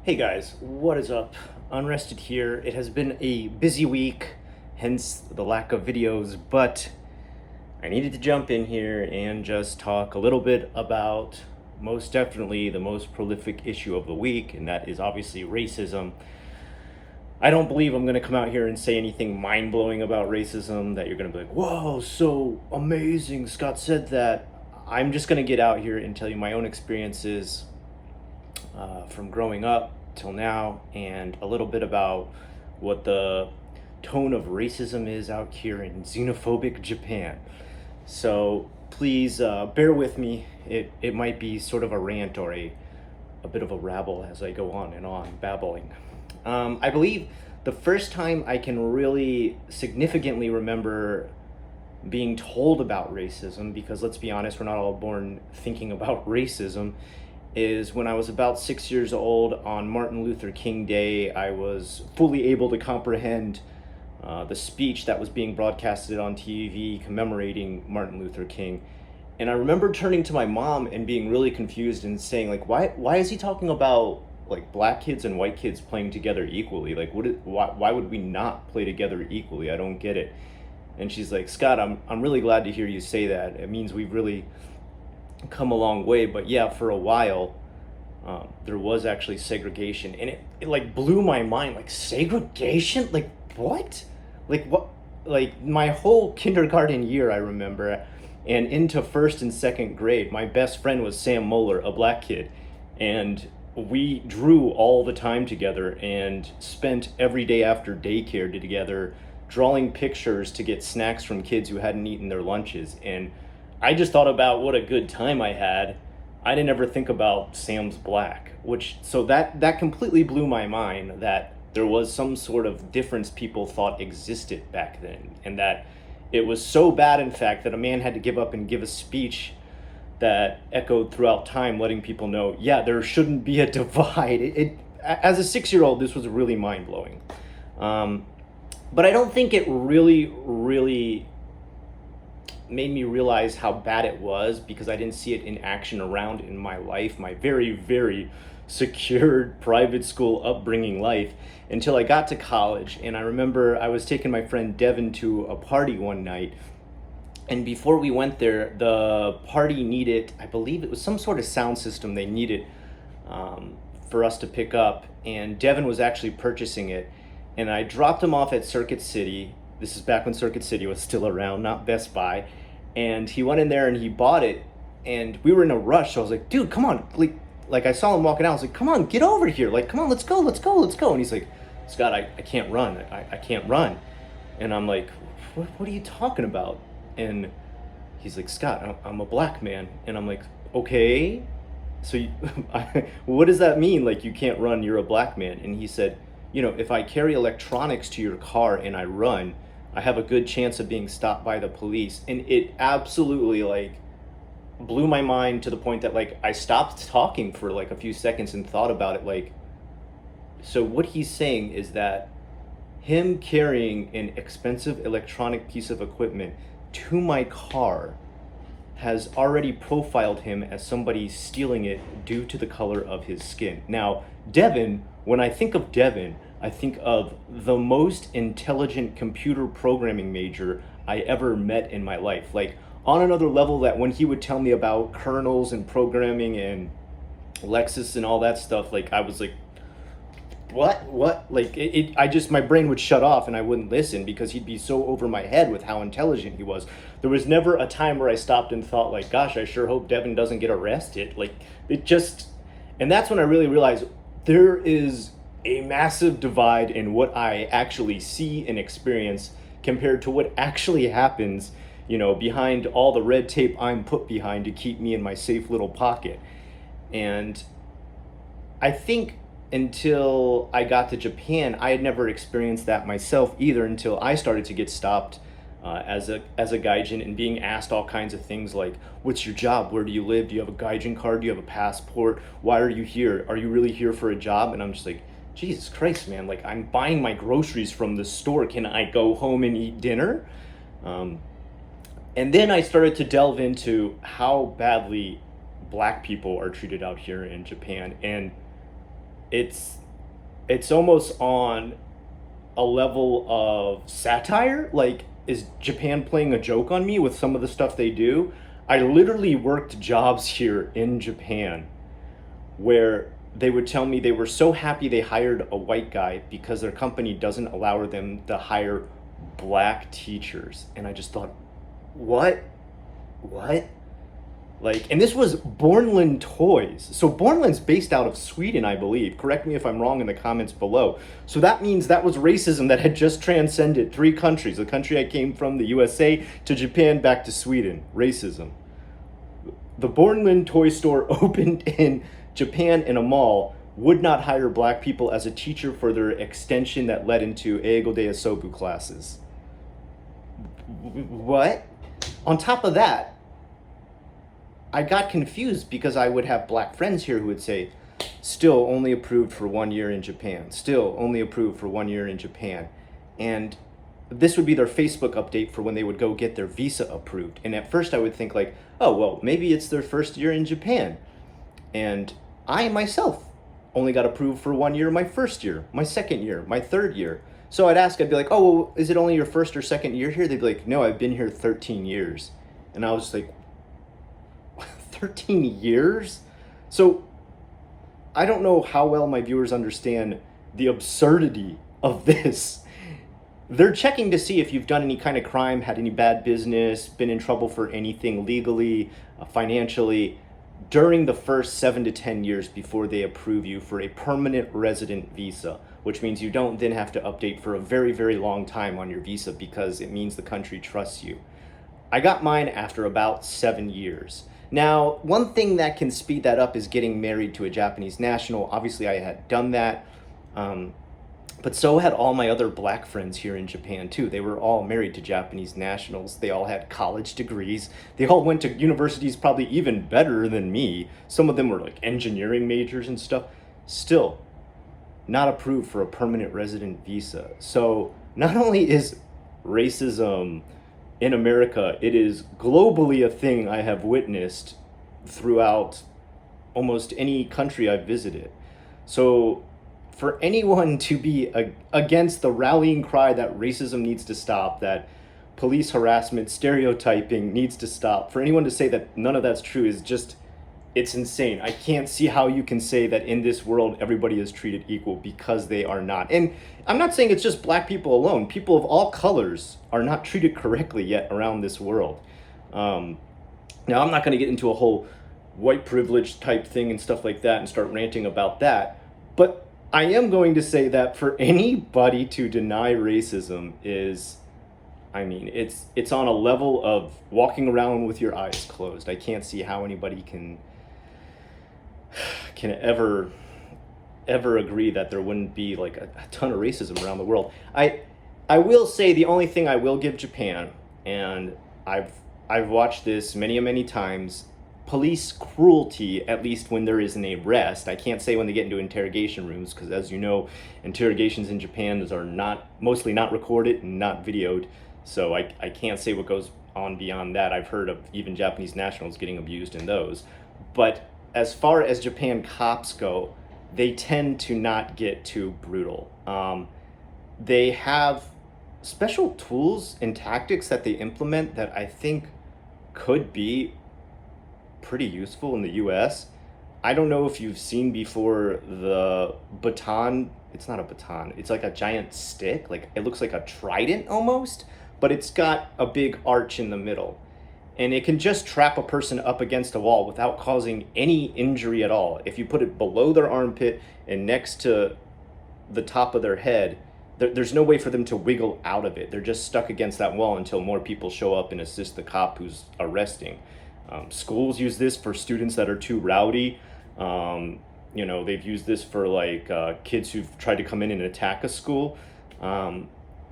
Hey guys, what is up? Unrested here. It has been a busy week, hence the lack of videos, but I needed to jump in here and just talk a little bit about most definitely the most prolific issue of the week, and that is obviously racism. I don't believe I'm going to come out here and say anything mind blowing about racism that you're going to be like, whoa, so amazing, Scott said that. I'm just going to get out here and tell you my own experiences from growing up till now, and a little bit about what the tone of racism is out here in xenophobic Japan. So please bear with me. It might be sort of a rant or a bit of a rabble as I go on and on babbling. I believe the first time I can really significantly remember being told about racism, because let's be honest, we're not all born thinking about racism, is when I was about 6 years old on Martin Luther King Day. I was fully able to comprehend the speech that was being broadcasted on TV commemorating Martin Luther King. And I remember turning to my mom and being really confused and saying, like, why is he talking about like black kids and white kids playing together equally? Like, why would we not play together equally? I don't get it. And she's like, Scott, I'm really glad to hear you say that. It means we've really come a long way. But yeah, for a while there was actually segregation, and it like blew my mind. Like, segregation? Like, what? Like, what? Like, my whole kindergarten year, I remember, and into first and second grade, my best friend was Sam Moeller, a black kid, and we drew all the time together and spent every day after daycare together drawing pictures to get snacks from kids who hadn't eaten their lunches. And I just thought about what a good time I had. I didn't ever think about Sam's black, so that completely blew my mind, that there was some sort of difference people thought existed back then, and that it was so bad, in fact, that a man had to give up and give a speech that echoed throughout time, letting people know, yeah, there shouldn't be a divide. As a 6-year-old, this was really mind blowing. But I don't think it really made me realize how bad it was, because I didn't see it in action around in my life, my very, very secured private school upbringing life, until I got to college. And I remember I was taking my friend Devin to a party one night, and before we went there, the party needed, I believe it was some sort of sound system they needed for us to pick up, and Devin was actually purchasing it. And I dropped him off at Circuit City. This is back when Circuit City was still around, not Best Buy. And he went in there and he bought it. And we were in a rush, so I was like, dude, come on. Like I saw him walking out. I was like, come on, get over here. Like, come on, let's go. And he's like, Scott, I can't run. I can't run. And I'm like, what are you talking about? And he's like, Scott, I'm a black man. And I'm like, okay. So what does that mean? Like, you can't run, you're a black man. And he said, if I carry electronics to your car and I run, I have a good chance of being stopped by the police. And it absolutely like blew my mind, to the point that like I stopped talking for like a few seconds and thought about it. Like, so what he's saying is that him carrying an expensive electronic piece of equipment to my car has already profiled him as somebody stealing it due to the color of his skin. Now, Devin, when I think of Devin, I think of the most intelligent computer programming major I ever met in my life. Like, on another level, that when he would tell me about kernels and programming and Lexus and all that stuff, like, I was like, what? Like, my brain would shut off and I wouldn't listen, because he'd be so over my head with how intelligent he was. There was never a time where I stopped and thought, like, gosh, I sure hope Devin doesn't get arrested. Like, and that's when I really realized there is a massive divide in what I actually see and experience compared to what actually happens, behind all the red tape I'm put behind to keep me in my safe little pocket. And I think until I got to Japan, I had never experienced that myself either, until I started to get stopped as a gaijin and being asked all kinds of things like, what's your job? Where do you live? Do you have a gaijin card? Do you have a passport? Why are you here? Are you really here for a job? And I'm just like, Jesus Christ, man, like, I'm buying my groceries from the store. Can I go home and eat dinner? And then I started to delve into how badly black people are treated out here in Japan. And it's it's almost on a level of satire. Like, is Japan playing a joke on me with some of the stuff they do? I literally worked jobs here in Japan where they would tell me they were so happy they hired a white guy because their company doesn't allow them to hire black teachers. And I just thought, what? What? Like, and this was Bornland Toys. So Bornland's based out of Sweden, I believe. Correct me if I'm wrong in the comments below. So that means that was racism that had just transcended three countries. The country I came from, the USA, to Japan, back to Sweden. Racism. The Bornland toy store opened in Japan in a mall, would not hire black people as a teacher for their extension that led into Eigo de Asobu classes. What? On top of that, I got confused because I would have black friends here who would say, still only approved for 1 year in Japan, still only approved for 1 year in Japan. And this would be their Facebook update for when they would go get their visa approved. And at first I would think like, oh, well, maybe it's their first year in Japan. And I myself only got approved for 1 year, my first year, my second year, my third year. So I'd be like, oh, well, is it only your first or second year here? They'd be like, no, I've been here 13 years. And I was just like, 13 years? So I don't know how well my viewers understand the absurdity of this. They're checking to see if you've done any kind of crime, had any bad business, been in trouble for anything legally, financially, during the first 7 to 10 years before they approve you for a permanent resident visa, which means you don't then have to update for a very, very long time on your visa because it means the country trusts you. I got mine after about 7 years. Now, one thing that can speed that up is getting married to a Japanese national. Obviously, I had done that. But so had all my other black friends here in Japan, too. They were all married to Japanese nationals. They all had college degrees. They all went to universities probably even better than me. Some of them were like engineering majors and stuff. Still, not approved for a permanent resident visa. So not only is racism in America, it is globally a thing I have witnessed throughout almost any country I've visited. So for anyone to be against the rallying cry that racism needs to stop, that police harassment, stereotyping needs to stop, for anyone to say that none of that's true is just, it's insane. I can't see how you can say that in this world everybody is treated equal, because they are not. And I'm not saying it's just black people alone. People of all colors are not treated correctly yet around this world. Now, I'm not going to get into a whole white privilege type thing and stuff like that and start ranting about that. But I am going to say that for anybody to deny racism is, I mean, it's on a level of walking around with your eyes closed. I can't see how anybody can ever agree that there wouldn't be like a ton of racism around the world. I will say the only thing I will give Japan, and I've watched this many times, police cruelty, at least when there is an arrest. I can't say when they get into interrogation rooms, because as you know, interrogations in Japan are mostly not recorded and not videoed. So I can't say what goes on beyond that. I've heard of even Japanese nationals getting abused in those. But as far as Japan cops go, they tend to not get too brutal. They have special tools and tactics that they implement that I think could be pretty useful in the US. I don't know if you've seen before the baton. It's not a baton. It's like a giant stick. Like, it looks like a trident almost, but it's got a big arch in the middle. And it can just trap a person up against a wall without causing any injury at all. If you put it below their armpit and next to the top of their head, there's no way for them to wiggle out of it. They're just stuck against that wall until more people show up and assist the cop who's arresting. Schools use this for students that are too rowdy. They've used this for like kids who've tried to come in and attack a school.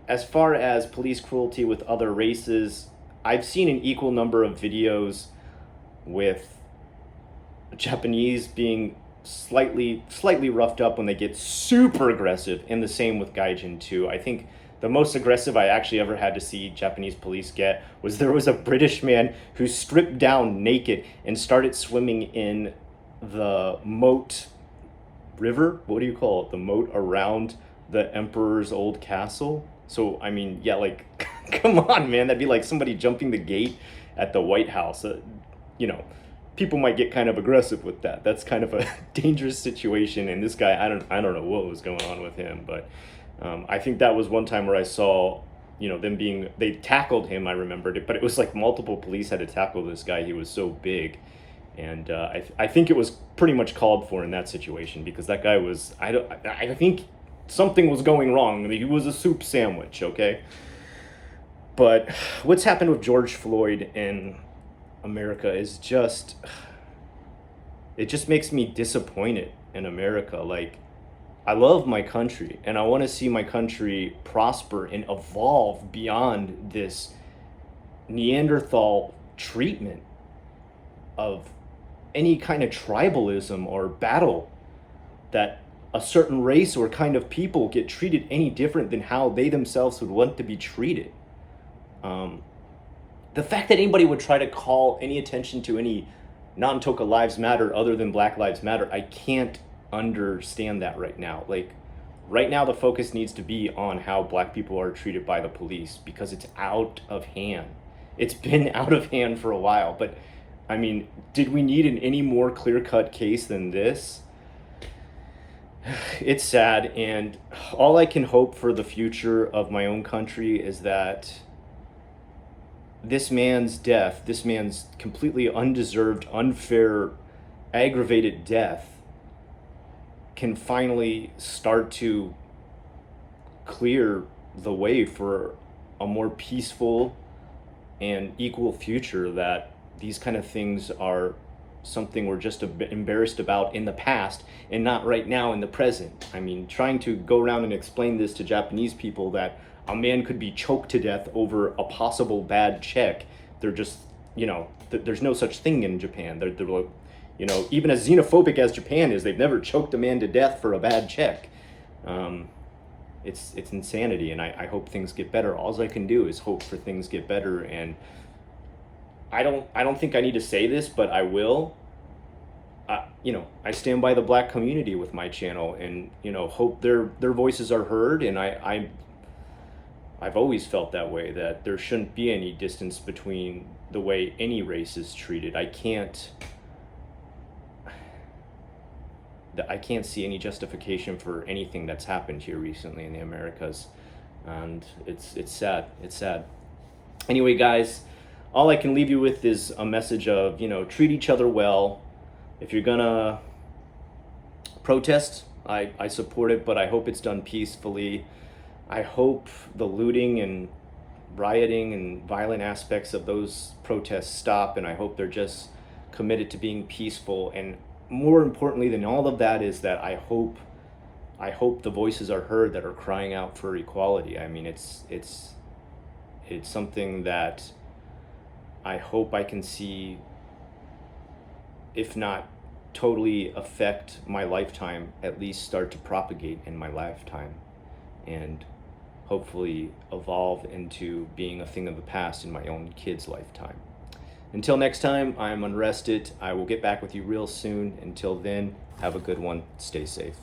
As far as police cruelty with other races, I've seen an equal number of videos with Japanese being slightly roughed up when they get super aggressive, and the same with Gaijin too. I think the most aggressive I actually ever had to see Japanese police get was there was a British man who stripped down naked and started swimming in the moat river, what do you call it, the moat around the emperor's old castle. So I mean, yeah, like come on, man, that'd be like somebody jumping the gate at the White House. You know, people might get kind of aggressive with that. That's kind of a dangerous situation. And this guy, I don't know what was going on with him, but I think that was one time where I saw, you know, they tackled him. I remembered it, but it was like multiple police had to tackle this guy. He was so big. And I think it was pretty much called for in that situation, because that guy was, I think something was going wrong. I mean, he was a soup sandwich, okay? But what's happened with George Floyd in America is just, it just makes me disappointed in America. Like, I love my country and I want to see my country prosper and evolve beyond this Neanderthal treatment of any kind of tribalism or battle, that a certain race or kind of people get treated any different than how they themselves would want to be treated. The fact that anybody would try to call any attention to any non-Toka Lives Matter other than Black Lives Matter, I can't understand that right now. Like, right now the focus needs to be on how Black people are treated by the police, because it's out of hand. It's been out of hand for a while, but I mean, did we need any more clear-cut case than this? It's sad, and all I can hope for the future of my own country is that this man's death, this man's completely undeserved, unfair, aggravated death, can finally start to clear the way for a more peaceful and equal future, that these kind of things are something we're just a bit embarrassed about in the past and not right now in the present. I mean, trying to go around and explain this to Japanese people, that a man could be choked to death over a possible bad check, they're just, you know, there's no such thing in Japan. They're you know, even as xenophobic as Japan is, they've never choked a man to death for a bad check. It's insanity, and I hope things get better. All I can do is hope for things get better, and I don't think I need to say this, but I will. You know, I stand by the Black community with my channel, and you know, hope their voices are heard. And I've always felt that way, that there shouldn't be any distance between the way any race is treated. I can't see any justification for anything that's happened here recently in the Americas, and it's sad. It's sad. Anyway, guys, all I can leave you with is a message of, you know, treat each other well. If you're gonna protest, I support it, but I hope it's done peacefully. I hope the looting and rioting and violent aspects of those protests stop, and I hope they're just committed to being peaceful. And more importantly than all of that is that I hope the voices are heard that are crying out for equality. I mean, it's something that I hope I can see, if not totally affect my lifetime, at least start to propagate in my lifetime, and hopefully evolve into being a thing of the past in my own kid's lifetime. Until next time, I'm Unrested. I will get back with you real soon. Until then, have a good one. Stay safe.